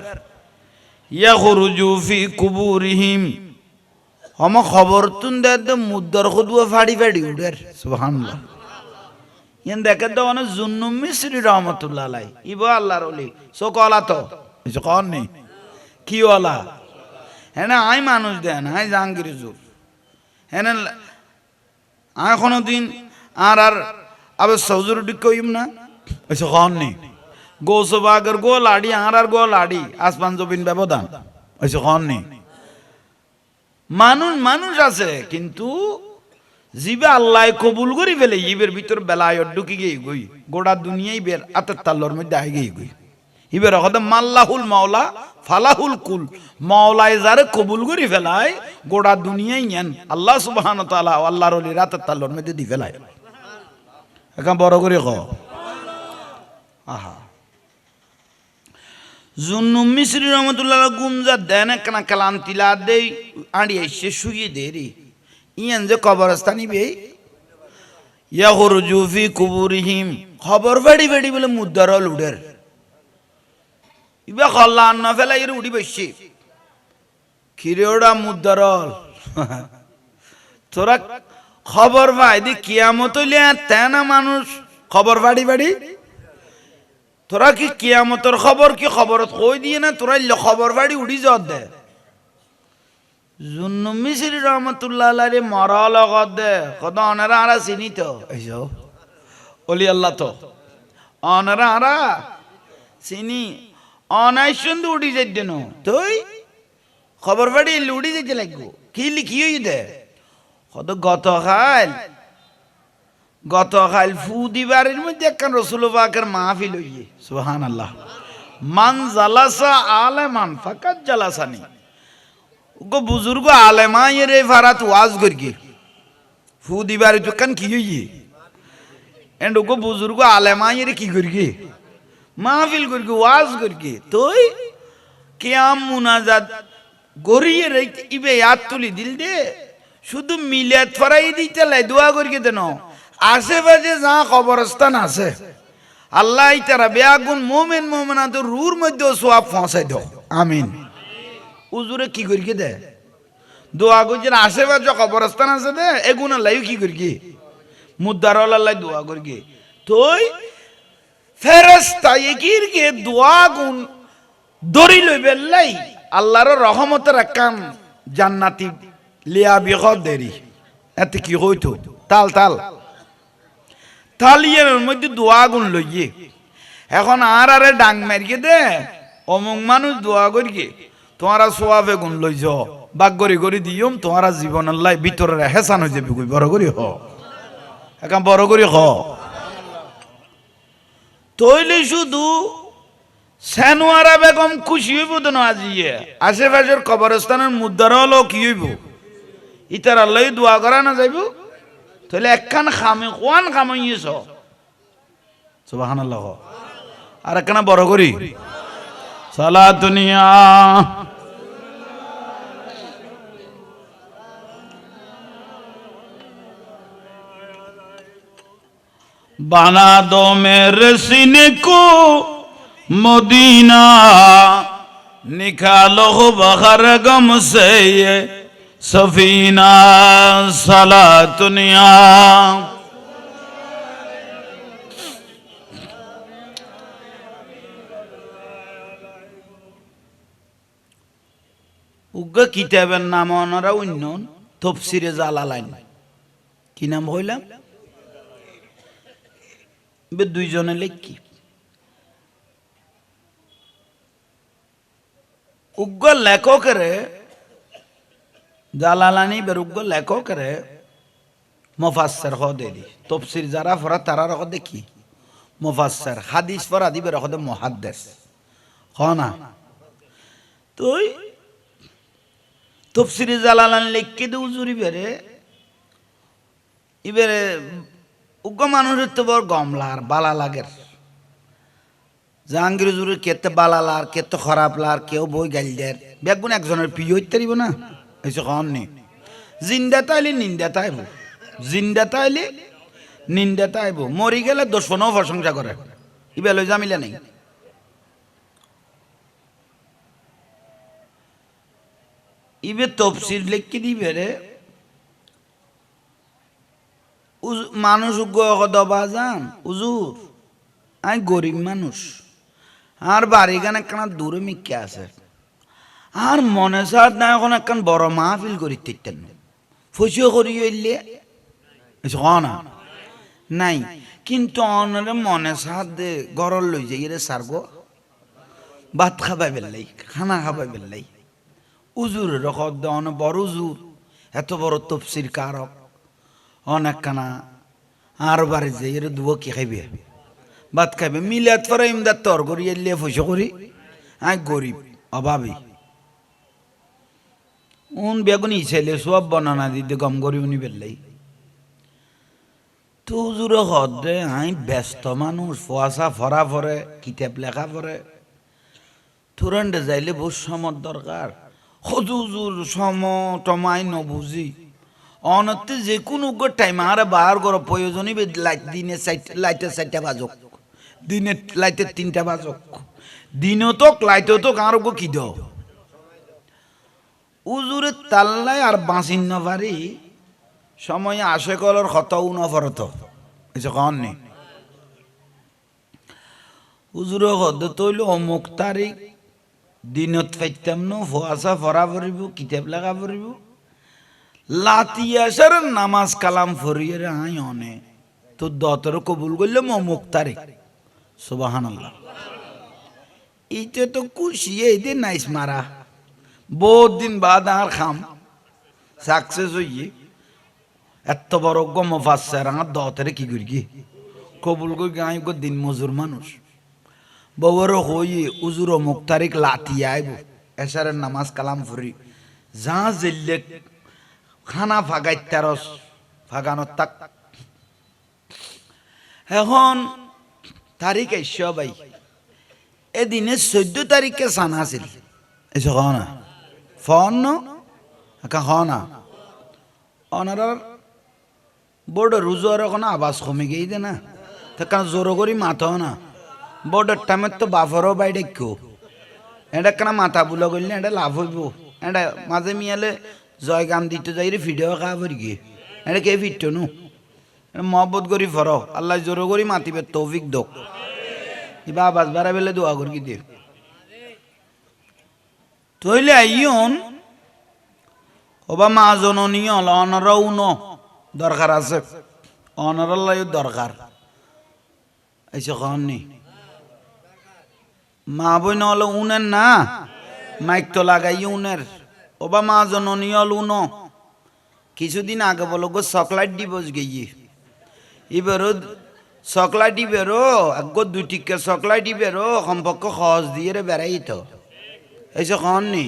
ইয়া খুরুজু ফি কুবুরিহিম হম খবর তুন দে মুদ্দর খুদুয়া ফাড়ি ফাড়ি উডের সুবহানাল্লাহ ইয়ান দেখে তো অনেক জুন্নু মিশ্রি রহমতুল্লাহ আলাই ইবো আল্লাহর ওলি সো কলা তো কিছু কর নেই কি ওলা হ্যাঁ না আই মানুষ দেন আই জাহাঙ্গীর জোর হ্যাঁ আয় কোনো দিন আর আবার সৌজুর কইম না ওইসব কর নেই গৌসবাগের গো লাড়ি আর গো লাড়ি আসমান জবিন ব্যবধান ওইসব কর নেই মানুষ আছে কিন্তু জিবে আল্লাহ কবুল করি ফেলে ইবের ভিতর বেলায় ঢুকি গিয়ে গই গোটা দুনিয়াই বের আতের তাল্লোর মধ্যে আই গিয়ে গই ইবের কথা মাল্লাহুল মাওলা ফালাহুল কুল মাওলায় যারে কবুল করি ফেলায় গোটা দুনিয়াই নেন আল্লাহ সুবহানাহু ওয়া তাআলা আল্লাহর ওলি রাতের তাল্লোর মধ্যে দি ফেলায় এখন বড় করে ক আহা জুন্নু মিসরি রহমতুল্লাহ গুমজা দেন একখানা কালান্তিলা দেই আড়ি এসে শুয়ে দে রে ইয়ান যে কবরস্থানি বে ইয়াখরুজু ফি কুবুরিহিম খবর বেড়ি বেড়ি বলে মুদ্দার লুডের ইবা খল্লা না ফেলা এর উড়ি বসছে খিরে ওটা মুদ্দারল তোরা খবর পাই দি কিয়ামত হইলে তেনা মানুষ খবর বাড়ি বাড়ি তোরা কি কিয়ামতের খবর কি খবরত কই দিয়ে না তোরা খবর বাড়ি উড়ি যত দে জুন্নু মিসরি রহমতুল্লাহ আলাইহি মরা লগত দে কত অনারা আরা চিনি তো এইসো ওলি আল্লাহ তো অনারা আরা চিনি অনাইশন তো উড়ি যাই দেন তুই খবর বাড়ি উড়ি যেতে লাগবো কি লিখি হই দে কত গতকাল ফু দিবারের মধ্যে একখান রসুল পাকের মাহফিল হইয়ে সুবহানাল্লাহ মান জালাসা আলেমান ফাকাত জালাসানি গো বুজুর্গ আলেমা রে ফারাত ওয়াজ করগে ফু দিবারে তো কান কি হইয়ে এন্ড গো বুজুর্গ আলেমা রে কি করগে মাহফিল করগে ওয়াজ করগে তুই কিয়াম মুনাজাত গরিয়ে রে ইবে ইয়াদ তুলি দিল দে শুধু মিলাদ ফরাই দিতে লাই দোয়া করগে দেন আশেপাশে যা কবরস্থান আছে আল্লাহ তারা বেয়াগুন মোমেন মোমেনাত রুর মধ্যে সোয়াব পৌঁছাই দাও আমিন উজুরে কি করি দে দোয়া করছে আশেপাশে কবরস্থান আছে দে এগুন আল্লাহ কি করি মুদ্দার আল্লাহ দোয়া করি তুই ফেরেশতা একির কে দোয়া গুন দড়ি লইবে লাই আল্লাহর রহমতের কাম জান্নাতি লিয়া বিগত দেরি এতে কি হইতো তাল তাল থালিয়ের মধ্যে দোয়া গুণ লইয়ে এখন আর ডাং মারিয়ে দে অমুক মানুষ দোয়া করিয়ে তোমারা সোয়াবে গুণ লই যাও বাগ গড়ি দিয়ম তোমারা জীবন আল্লাহ ভিতরে হেসান হয়ে যাবে বড় করি হ এখন বড় করি হ তৈলে শুধু সেনুয়ারা বেগম খুশি হইব তো না আজিয়ে আশেপাশের কবরস্থানের মুদ্দার হলো কি হইব ইতার আল্লাহ দোয়া করা না যাইব তাহলে একখান খামে কোয়ান খামাইয়েছ সুবহানাল্লাহ আর একখানা বড় করি সালাতুনিয়া বানা দো মেরে সিনে কো মদিনা নিকালো বাহর গম সে সফিনা সালাতুনিয়া উগ্র কিতাবের নাম ওনারা অন্য তফসিরে জালালাইন কি নাম হইলাম দুইজনে লেখি উগ্র লেখকের জালালানি বেরুগ্য লেখকের মুফাসসির হদে দি তফসির যারা পড়া তারা রক দেখি মুফাসসির হাদিস পড়া দিবে রক দে মুহাদ্দিস হনা তুই তফসির জালালান লিখকে দে উজুরি বেরে ইবেরে উগ্র মানুষের তো বড় গমলার বালা লাগের জাহাঙ্গীর হুজুরের কেতে বালা লার কেতে খারাপ লার কেউ বই গাইল দেয় বেগুন একজনের প্রিয় হইতে পারিব না এসে কম নেই জিন্দা তাইলে নিন্দা তাইব জিন্দা তাইলে নিন্দা তাইব মরি গেলে দোষণও প্রশংসা করে ইবে লই জামিলা নেই ইবে তফসির লিখকে দিবে রে মানুষ দবা যান উজুর আই গরিব মানুষ আর বাড়ি গান একখানা দূরে মিক্কে আছে আর মনে সাথ না এখন একখান বড় মাহফিল করি তিতেন ফসিও করি এলে না নাই কিন্তু অনরে মনে সাথ দে গরল লই যাই রে সারগো ভাত খাবাই বেললাই খানা খাবাই বেললাই উজুর রকত দে অন বড় উজুর এত বড় তফসির কারক অনেক কানা আর বারে যাই এর দুয়ো কি খাইবে ভাত খাইবে মিলাত ফরা ইমদাদ তর করি এলে ফসিও করি আই গরিব অভাবী উন বেগুনি ছেলে সব বর্ণনা দিতে গম করি উনি বেললাই তো তো হুজুরে হদে আই ব্যস্ত মানুষ ফোয়াশা ফরা ফরে কিতাব লেখা পড়ে থুরান্ডে যাইলে বহু সময় দরকার হুজুর সম টমাই নবুঝি অনতে যে কোনো টাইম আর বার করো প্রয়োজনই লাইট দিনে লাইটের 4টা বাজক দিনে লাইটের 3টা বাজক দিনও তো লাইটও তো কারো কি দাও উজুরে তাল্লাই আর বাঁচিন না পারি সময় আসে কলর হতও না ফরত এসে কন নেই উজুরে হদ তৈল অমুক তারিখ দিনত ফাইতাম ন ফোয়াশা ফরা পড়িব কিতাব লেখা পড়িব লাতি আসার নামাজ কালাম ফরিয়ে আই অনে তো দতর কবুল করলে অমুক তারিখ সুবহানাল্লাহ এইটা তো খুশি এই দিন নাইস মারা বহুত দিন বাদ আর খাম সাকসেস হইয়ে এত বড় গমফাসার আমার দতরে কি করি কি কবুল করি গাই গো দিন মজুর মানুষ ববর হইয়ে উজুর অমুক তারিখ লাতি আইব এসারের নামাজ কালাম ফরি যা জিল্লে খানা ফাগাই তেরস ফাগানোর তাক এখন তারিখ এসে ভাই এদিনে 14 তারিখে সানা আছিল এসে না ফোন না অনারার বোর্ড রুজুয়ার কোনো আবাস কমে গিয়ে দে না তা কারণ জোর করি মাথা না বোর্ডের টাইমের তো বাফরও বাইরে কেউ এটা কেন মাথা বুলা করলে এটা লাভ হইব এটা মাঝে মিয়ালে জয় গান দিতে যাই রে ভিডিও খাওয়া পড়ি গিয়ে এটা কে ফিরত নু মহব্বত করি ফর আল্লাহ জোর করি মাতিবে তৌফিক দোক ইবা আবাস বাড়া বেলে দোয়া করি দিয়ে তইলে আইয়ন ওবা মা জননী হল অনরাও ন দরকার আছে অনরাল্লাই দরকার এসে কননি মা বই নহলে উনের না মাইক তো লাগাই উনের ওবা মা জননী হল উন কিছুদিন আগে বলো গো চকলেট দিবস গিয়ে এবারও চকলেট দিবেরও আগ 2 টিকা চকলেট দিবেরও সম্পর্ক সহজ দিয়ে বেড়াই তো এসে কননি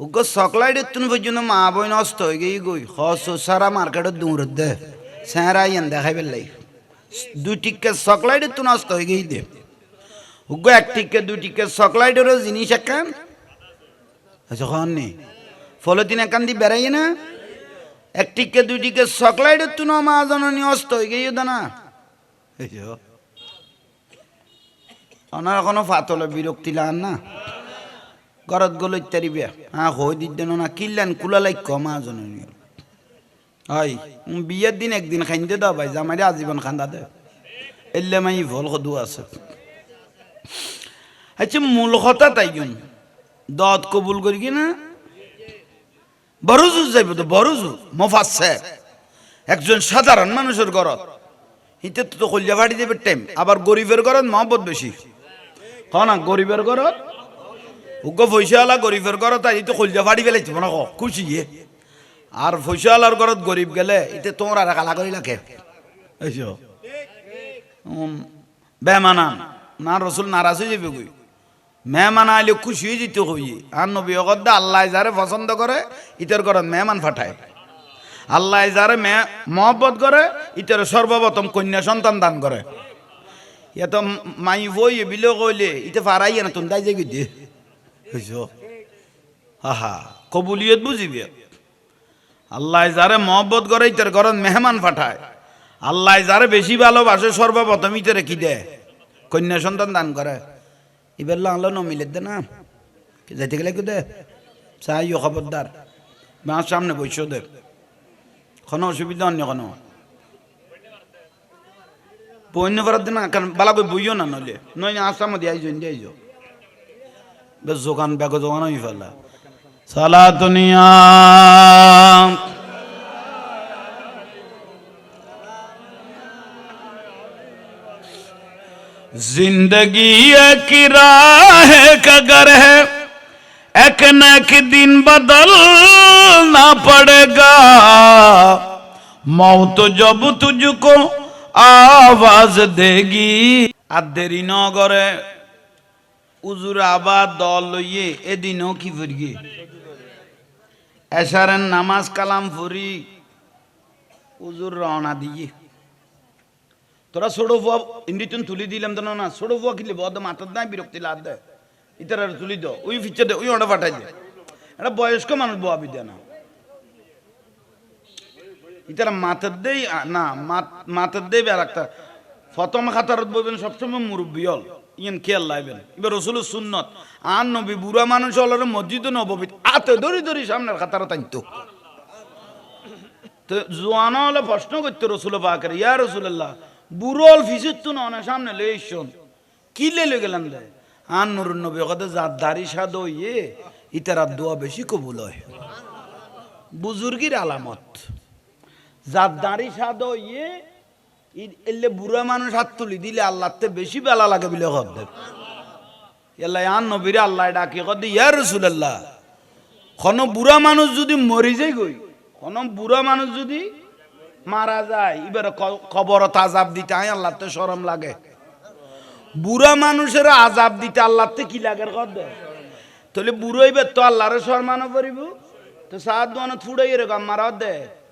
ওগো চকলেটের তুন পর্যন্ত মা বই নষ্ট হয়ে গিয়ে গই হস সারা মার্কেটের দৌড় দে স্যাঁরা ইয়ান দেখাই পেলাই 2 টিকা চকলেটের তুন নষ্ট হয়ে গিয়ে দে ওগো 1 টিকা 2 টিকা চকলেটেরও জিনিস একান আচ্ছা খান নি ফলে দিন একান দি বেড়াই না 1 টিকা 2 টিকা চকলেটের তুন মা জননী নষ্ট হয়ে গিয়ে দে না ওনার এখনো ফাতলে বিরক্তি লান না ঘরত গলো ইত্যাদি বিয়া হ্যাঁ হই দিতেন না কিনলেন কুলা লাইক কমা জননী হয় বিয়ের দিন একদিন খাইতে দাও ভাই জামাইরে আজীবন খান্দা দে এলে মাই ভল সদু আছে আচ্ছা মূল কথা তাই দত কবুল করি কি না বড় জুজ যাইব তো বড় জুজ মোফাসসির একজন সাধারণ মানুষের ঘরত হিতে তো কলিজা ফাটি দেবে টাইম আবার গরিবের ঘরত মহব্বত বেশি হয় না গরিবের ঘরত উগ্র পয়সাওয়ালা গরিবের ঘরত তাই তো কলিজা ফাটি ফেলাইছে মনে খুশি আর পয়সাওয়ালার ঘরত গরিব গেলে এতে তোমরা আর কালা করি লাগে বেমানা না রসুল নারাজ হয়ে যাবে কই মেহমান আইলে খুশি হয়ে যেতে হই আর নবী অগদ্দা আল্লাহ যারে পছন্দ করে ইতার ঘরত মেহমান ফাটায় আল্লাহ যারে মহব্বত করে ইতার সর্বপ্রথম কন্যা সন্তান দান করে এত মাই বই বিলে কইলে ইতে ফারাই না তুমি দাই যাই দিয়ে হা কবুলিয়ত বুঝিবি আল্লাহ যারে মহব্বত করে ইতার ঘরত মেহমান ফাটায় আল্লাহ যারে বেশি ভালোবাসে সর্বপ্রথম ইতারে কি দেয় কন্যা সন্তান দান করে এবার আল্লাহ নমিলে দে না যাইতে গেলে কি দে চাইও খবরদার মার সামনে বসে দে কোনো অসুবিধা অন্য কোনো বন্য করার দিন বালা করে বইও না নইলে নই আসাম দিয়ে আইজ বেশ জোগান ব্যাগ জোগান হয়ে ফেলা সালাতুনিয়া जिंदगी एक राह का घर है एक न एक दिन बदलना पड़ेगा मौत जब तुझको आवाज देगी আর দেরি ন করে উজুর আবার দল লইয়ে এদিনও কি ফুরি এশারের নামাজ কালাম ফুরি উজুর রওনা দিয়ে তোরা ছোট ফুয়া ইন্ডিতুন তুলি দিলাম তো না ছোট ফুয়া কিনলে বদ মাথার নাই বিরক্তি লাদ দেয় ইতারা তুলি দো ওই ফিচার দে ওই অর্ডার পাঠাই দে এটা বয়স্ক মানুষ বোয়া বিদ্যা না ইতারা মাথার দেই না মাথার দেই আর একটা প্রথম খাতারত বলবেন সবসময় মুরব্বী হল ইয়ান খেয়াল লাইবেন এবার রসুলের সুন্নত আর নবী বুড়া মানুষ হলের মসজিদ নববী আতে ধরি ধরি সামনের খাতারত আনতো তো জোয়ানা হলে প্রশ্ন করতো রসুল পাকের ইয়া রসুল্লাহ বুড়ল ফিসুর তো না সামনে লই শোন কি লে গেলাম দে আর নুরুন নবী কথা যার দাড়ি সাদ ইয়ে ইতার দোয়া বেশি কবুল হয় বুজুর্গির আলামত যার দাড়ি সাদ ইয়ে এলে বুড়া মানুষ হাত তুলি দিলে আল্লাহতে বেশি বেলা লাগে বলে কদ্দে আল্লাহ আর নবীরে আল্লাহ ডাকি কদ্দে ইয়া রসুল্লাহ কোন বুড়া মানুষ যদি মরি যায় গই কোন বুড়া মানুষ যদি মারা যায় এবার কবরত আজাব দিতে আয় আল্লাহতে শরম লাগে বুড়া মানুষের আজাব দিতে আল্লাহতে কি লাগে কদ্দে তাহলে বুড়ো এবার তো আল্লাহরে শরমানো করিব তো সাত দোয়ানো থুড়াই এরকম মারা দে